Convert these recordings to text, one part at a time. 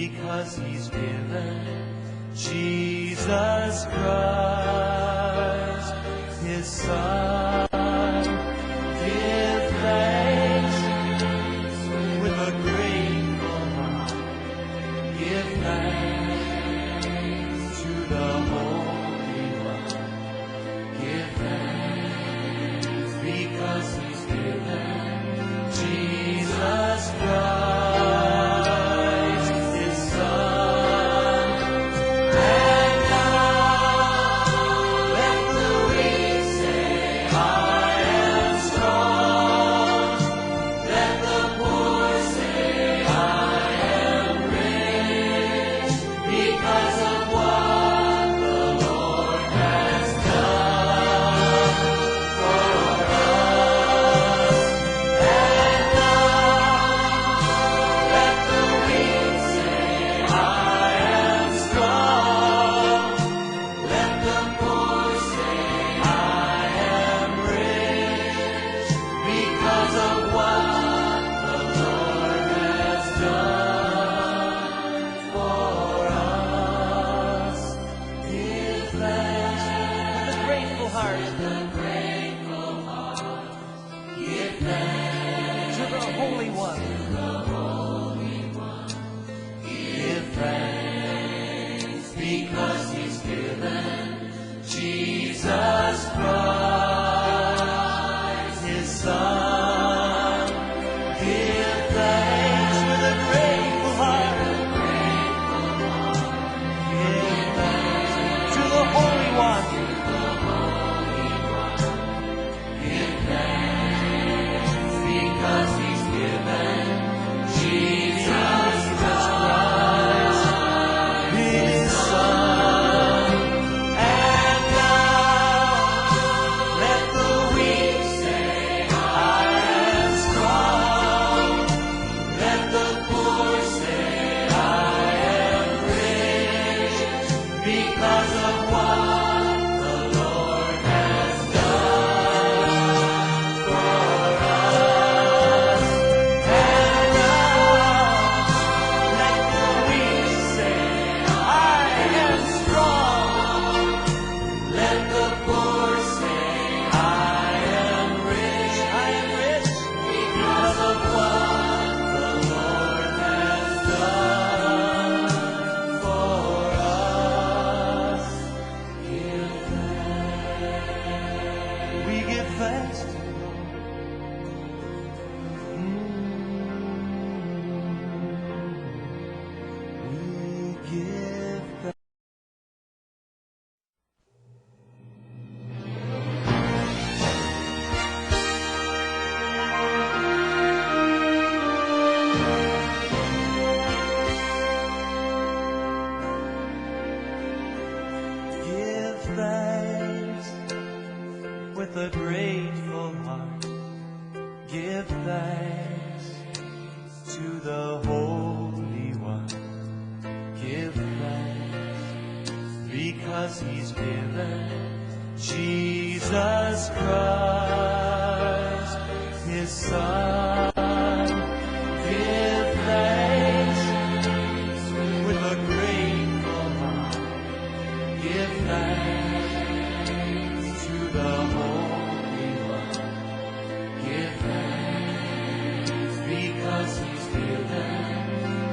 because he's given Jesus Christ, his Son. Give thanks with a grateful heart. Give thanks to the Holy One. Give thanks because he's given Jesus Christ, his Son. And now let the weak say, I am strong. Let the poor say, I am rich, because of what the Lord has done for us. And now let the weak say, I am strong. Let the poor say, I am rich, because of what the Lord has done for us. Give thanks with a grateful heart. Give thanks to the Holy One. Give thanks because he's given Jesus Christ, his Son. Give thanks with a grateful heart. Give thanks to the Holy One. Give thanks because he's given Jesus Christ, his Son. And now let the weak say, I am strong. Let the poor say, I am rich, because of what the Lord has done for us. And now let the weak say, I am strong. Let the poor say, I am rich, because of what the Lord has done for us. Give thanks. We give thanks to the Lord. We give thanks. Give thanks with a grateful heart. Give thanks to the Holy One. Give thanks because he's given Jesus Christ, his Son. Give thanks with a grateful heart. Give thanks to the Holy One. Give thanks because he's given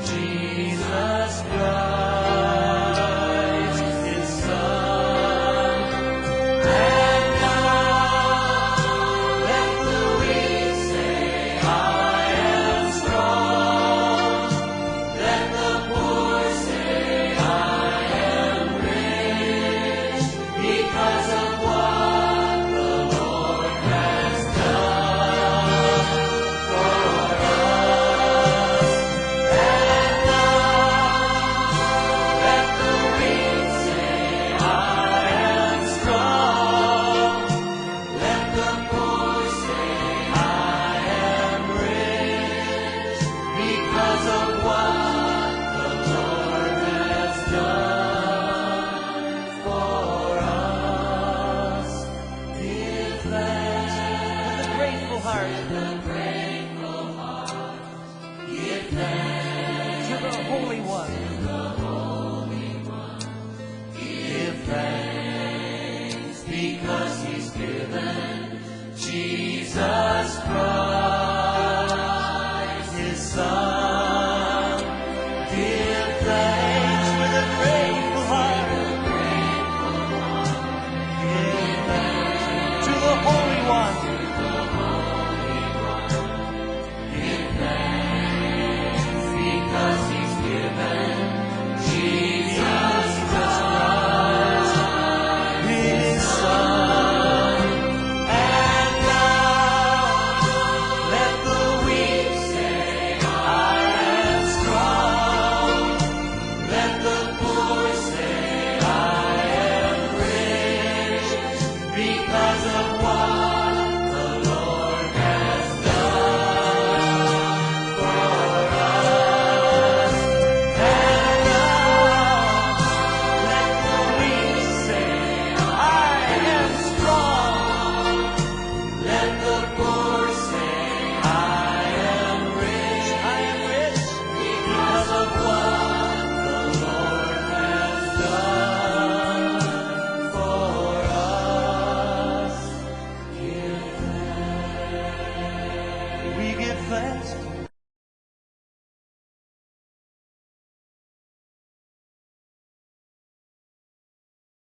Jesus Christ, his Son. And now let the weak say, I am strong. Let the poor say, I am rich, because of what the Lord has done for us. And now let the weak say, I am strong. Let the poor say, I am rich, because of what the Lord has done for us. Give thanks with a grateful heart. Give thanks to the Holy One. fast.